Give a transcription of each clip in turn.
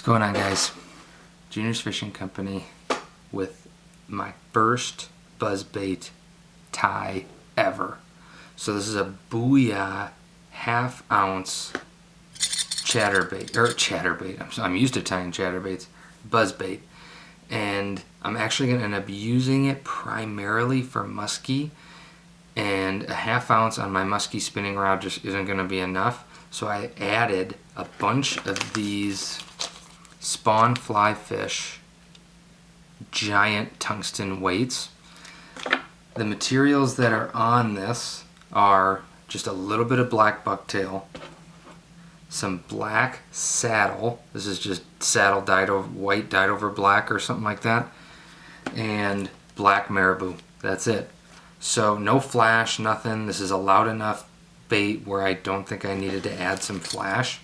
What's going on, guys? Junior's Fishing Company with my first buzzbait tie ever. So this is a Booyah half-ounce chatterbait. I'm used to tying chatterbaits, buzzbait, and I'm actually going to end up using it primarily for muskie. And a half-ounce on my muskie spinning rod just isn't going to be enough. So I added a bunch of these spawn fly fish giant tungsten weights. The materials that are on this are just a little bit of black bucktail, some black saddle, this is just saddle dyed over white, dyed over black or something like that, and black marabou. That's it. So no flash, nothing. This is a loud enough bait where I don't think I needed to add some flash.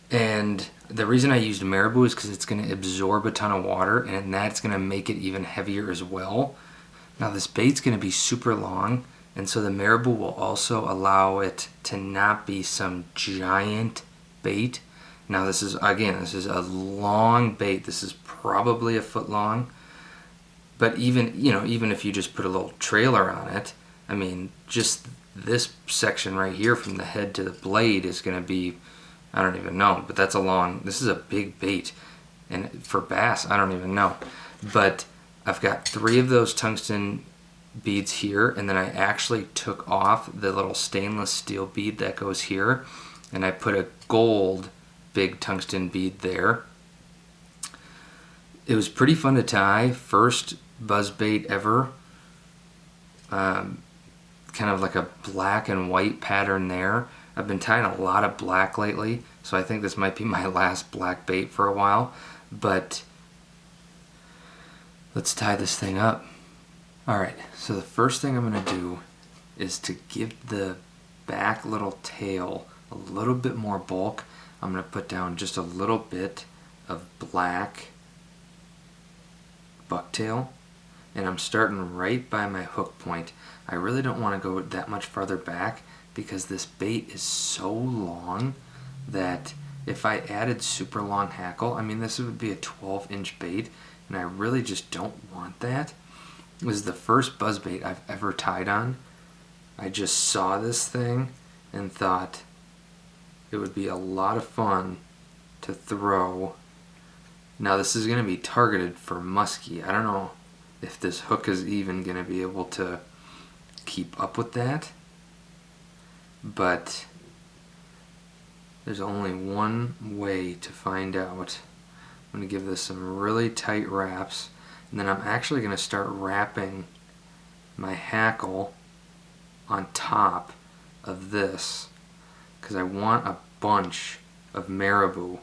And the reason I used marabou is because it's going to absorb a ton of water, and that's going to make it even heavier as well. Now this bait's going to be super long, and so the marabou will also allow it to not be some giant bait. Now this is a long bait. This is probably a foot long, but even if you just put a little trailer on it, I mean, just this section right here from the head to the blade is going to be, I don't even know, but this is a big bait. And for bass, I don't even know. But I've got 3 of those tungsten beads here, and then I actually took off the little stainless steel bead that goes here, and I put a gold big tungsten bead there. It was pretty fun to tie. First buzzbait ever. Kind of like a black and white pattern there. I've been tying a lot of black lately, so I think this might be my last black bait for a while, but let's tie this thing up. Alright, so the first thing I'm going to do is to give the back little tail a little bit more bulk. I'm going to put down just a little bit of black bucktail, and I'm starting right by my hook point. I really don't want to go that much farther back because this bait is so long that if I added super long hackle, I mean, this would be a 12-inch bait, and I really just don't want that. This is the first buzzbait I've ever tied on. I just saw this thing and thought it would be a lot of fun to throw. Now this is going to be targeted for muskie. I don't know if this hook is even going to be able to keep up with that, but there's only one way to find out. I'm going to give this some really tight wraps, and then I'm actually going to start wrapping my hackle on top of this because I want a bunch of marabou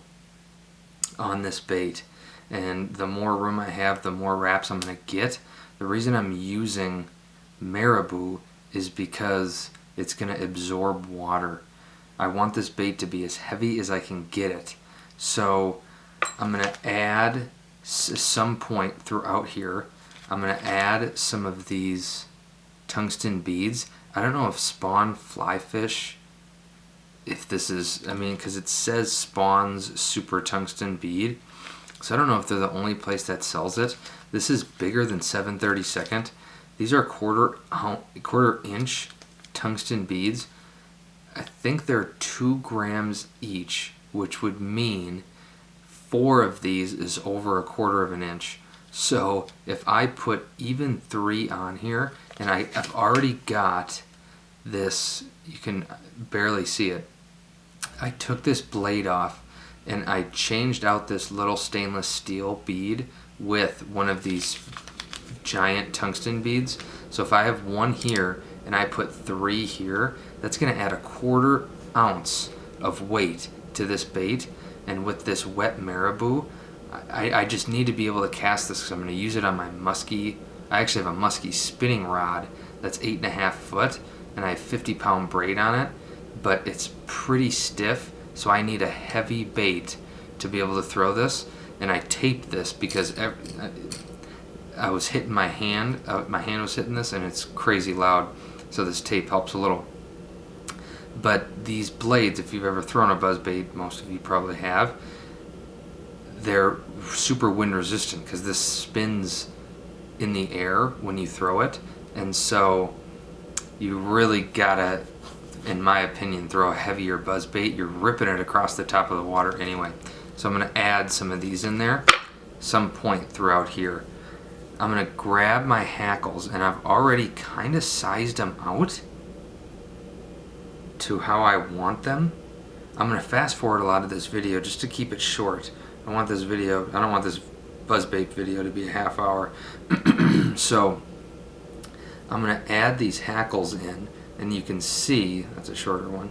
on this bait, and the more room I have, the more wraps I'm going to get. The reason I'm using marabou is because it's going to absorb water. I want this bait to be as heavy as I can get it. So I'm going to add some point throughout here. I'm going to add some of these tungsten beads. I don't know if spawn fly fish, if this is, I mean, because it says Spawn's super tungsten bead. So I don't know if they're the only place that sells it. This is bigger than 7/32. These are quarter inch tungsten beads. I think they're 2 grams each, which would mean 4 of these is over 1/4 of an inch. So if I put even 3 on here, and I've already got this, you can barely see it. I took this blade off and I changed out this little stainless steel bead with one of these giant tungsten beads. So if I have 1 here and I put 3 here, that's going to add 1/4 ounce of weight to this bait. And with this wet marabou, I just need to be able to cast this because I'm going to use it on my muskie. I actually have a muskie spinning rod that's 8.5 foot, and I have 50-pound braid on it, but it's pretty stiff, so I need a heavy bait to be able to throw this. And I taped this because I was hitting my hand. My hand was hitting this, and it's crazy loud, so this tape helps a little. But these blades, if you've ever thrown a buzzbait, most of you probably have, they're super wind resistant because this spins in the air when you throw it, and so you really gotta, in my opinion, throw a heavier buzz bait. You're ripping it across the top of the water anyway. So I'm gonna add some of these in there some point throughout here. I'm gonna grab my hackles, and I've already kind of sized them out to how I want them. I'm gonna fast forward a lot of this video just to keep it short. I don't want this buzzbait video to be a half hour. So I'm gonna add these hackles in, and you can see, that's a shorter one,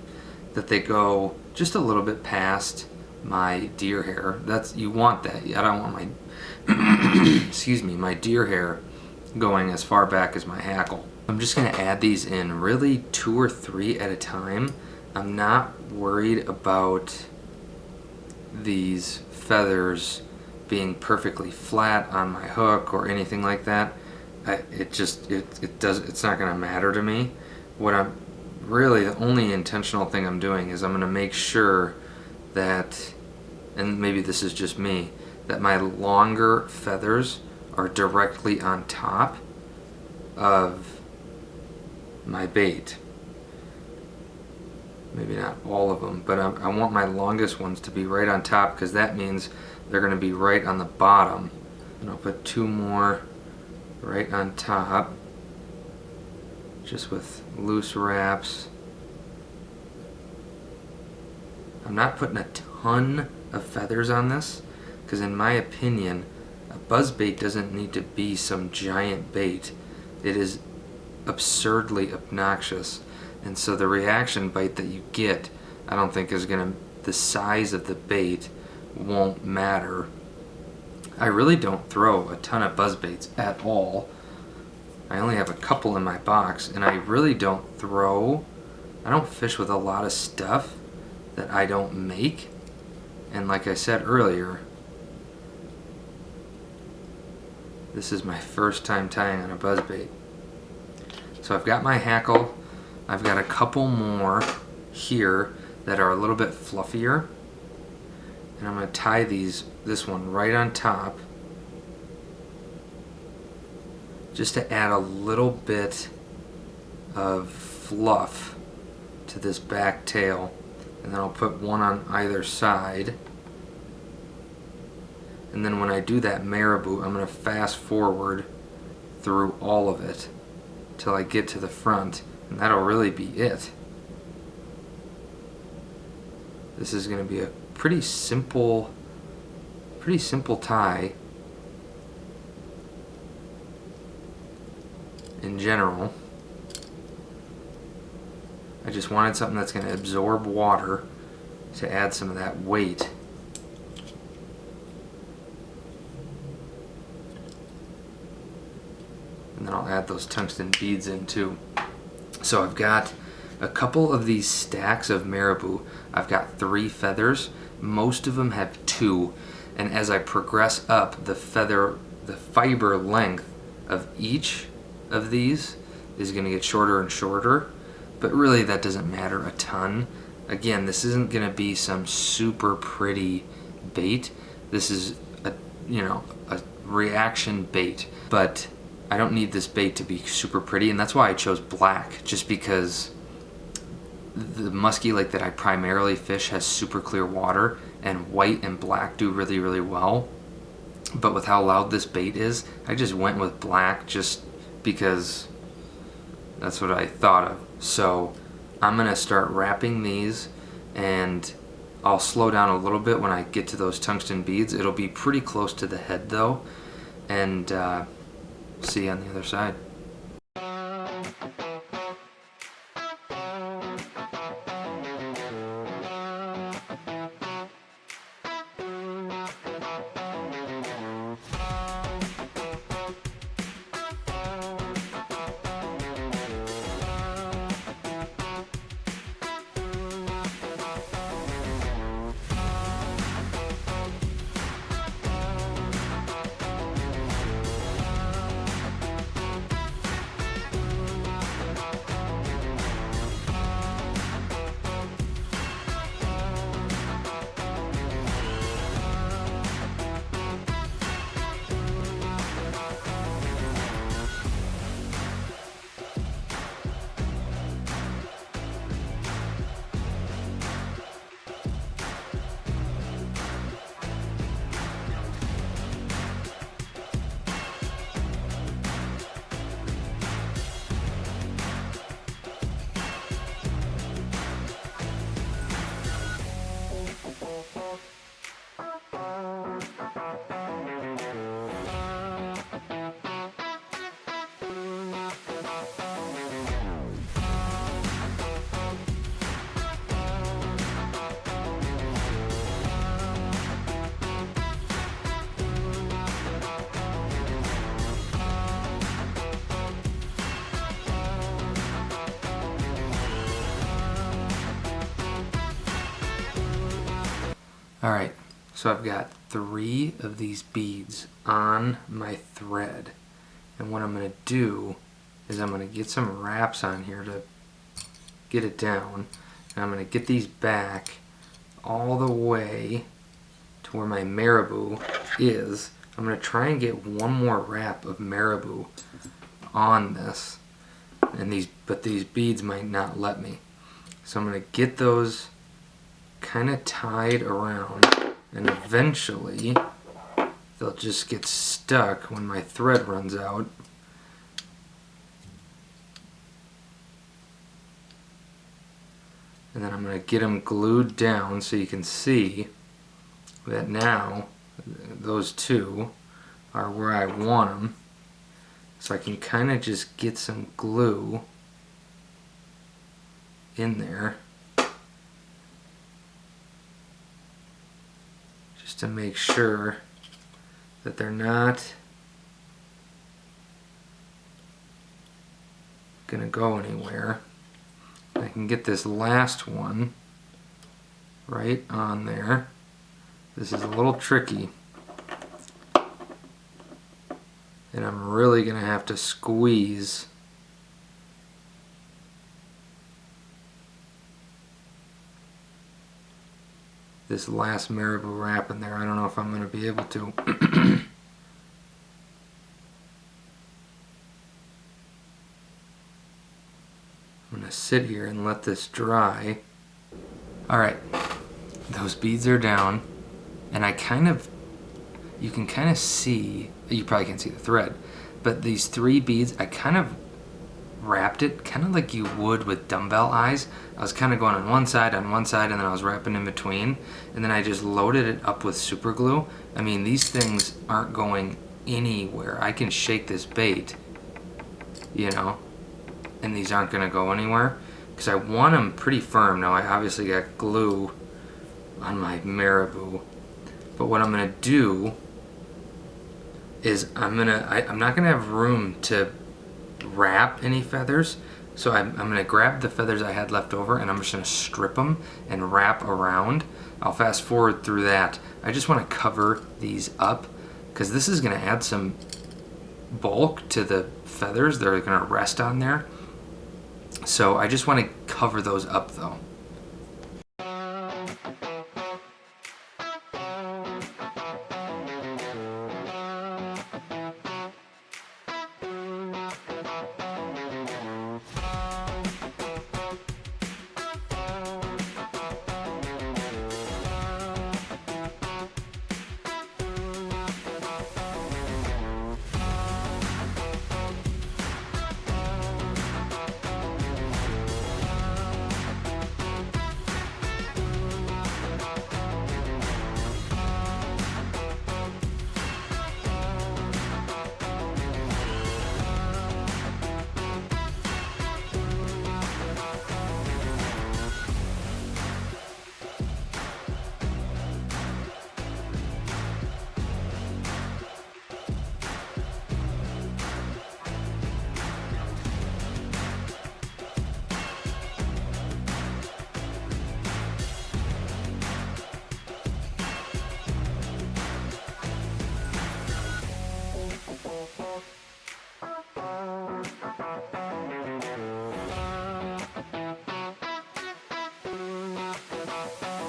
that they go just a little bit past my deer hair. You want that. I don't want my excuse me, my deer hair going as far back as my hackle. I'm just gonna add these in really 2 or 3 at a time. I'm not worried about these feathers being perfectly flat on my hook or anything like that. It's not gonna matter to me. What I'm really, the only intentional thing I'm doing is I'm gonna make sure that, and maybe this is just me, that my longer feathers are directly on top of my bait. Maybe not all of them, but I want my longest ones to be right on top, because that means they're going to be right on the bottom. And I'll put 2 more right on top, just with loose wraps. I'm not putting a ton of feathers on this, because in my opinion, a buzz bait doesn't need to be some giant bait. It is absurdly obnoxious. And so the reaction bite that you get, I don't think is gonna, the size of the bait won't matter. I really don't throw a ton of buzz baits at all. I only have a couple in my box, and I really don't fish with a lot of stuff that I don't make. And like I said earlier, this is my first time tying on a buzz bait. So I've got my hackle. I've got a couple more here that are a little bit fluffier, and I'm going to tie this one right on top, just to add a little bit of fluff to this back tail, and then I'll put one on either side. And then when I do that marabou, I'm going to fast forward through all of it till I get to the front. And that'll really be it. This is going to be a pretty simple tie in general. I just wanted something that's going to absorb water to add some of that weight. And then I'll add those tungsten beads in too. So I've got a couple of these stacks of marabou. I've got 3 feathers. Most of them have 2. And as I progress up, the fiber length of each of these is going to get shorter and shorter. But really that doesn't matter a ton. Again, this isn't going to be some super pretty bait. This is a reaction bait. But I don't need this bait to be super pretty, and that's why I chose black, just because the musky lake that I primarily fish has super clear water, and white and black do really, really well. But with how loud this bait is, I just went with black just because that's what I thought of. So I'm gonna start wrapping these, and I'll slow down a little bit when I get to those tungsten beads. It'll be pretty close to the head though, and see you on the other side. Alright, so I've got 3 of these beads on my thread. And what I'm going to do is I'm going to get some wraps on here to get it down. And I'm going to get these back all the way to where my Marabou is. I'm going to try and get one more wrap of Marabou on this. But these beads might not let me. So I'm going to get those kind of tied around, and eventually they'll just get stuck when my thread runs out. And then I'm going to get them glued down so you can see that now those 2 are where I want them. So I can kind of just get some glue in there just to make sure that they're not gonna go anywhere. I can get this last one right on there. This is a little tricky, and I'm really gonna have to squeeze this last Marabou wrap in there. I don't know if I'm going to be able to. I'm going to sit here and let this dry. Alright, those beads are down, and you can kind of see, you probably can't see the thread, but these 3 beads, I kind of wrapped it kind of like you would with dumbbell eyes. I was kind of going on one side, and then I was wrapping in between, and then I just loaded it up with super glue. I mean, these things aren't going anywhere. I can shake this bait, you know, and these aren't going to go anywhere because I want them pretty firm. Now I obviously got glue on my Marabou, but what I'm going to do is I'm not going to have room to wrap any feathers, so I'm going to grab the feathers I had left over, and I'm just going to strip them and wrap around. I'll fast forward through that. I just want to cover these up because this is going to add some bulk to the feathers that are going to rest on there. So I just want to cover those up though.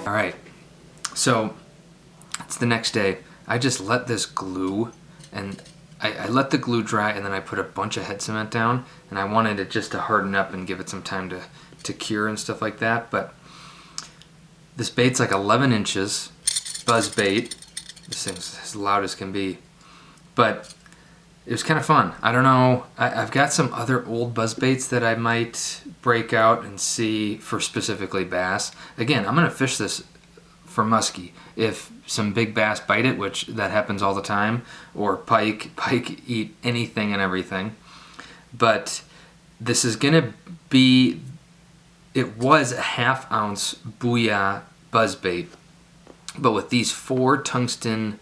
Alright, so it's the next day. I just let this glue, and I let the glue dry, and then I put a bunch of head cement down, and I wanted it just to harden up and give it some time to cure and stuff like that. But this bait's like 11 inches, buzz bait. This thing's as loud as can be. But it was kind of fun. I don't know, I've got some other old buzz baits that I might break out and see for specifically bass. Again, I'm going to fish this for muskie. If some big bass bite it, which that happens all the time, or pike eat anything and everything. But this is going to be, it was a 1/2 ounce Booyah buzz bait, but with these 4 tungsten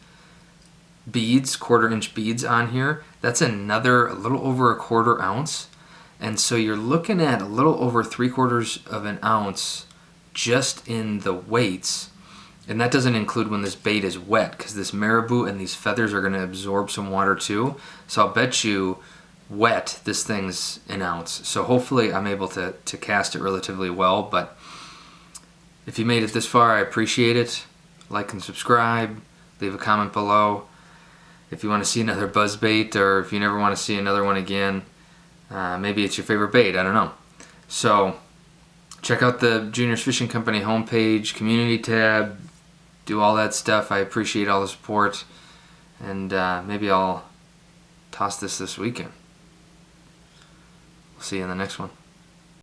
beads, 1/4 inch beads on here, that's another a little over 1/4 ounce. And so you're looking at a little over 3/4 of an ounce just in the weights. And that doesn't include when this bait is wet, because this marabou and these feathers are going to absorb some water too. So I'll bet you wet this thing's an ounce. So hopefully I'm able to cast it relatively well. But if you made it this far, I appreciate it. Like and subscribe. Leave a comment below. If you want to see another buzzbait, or if you never want to see another one again, maybe it's your favorite bait, I don't know. So check out the Juniors Fishing Company homepage, community tab, do all that stuff. I appreciate all the support, and maybe I'll toss this weekend. We'll see you in the next one.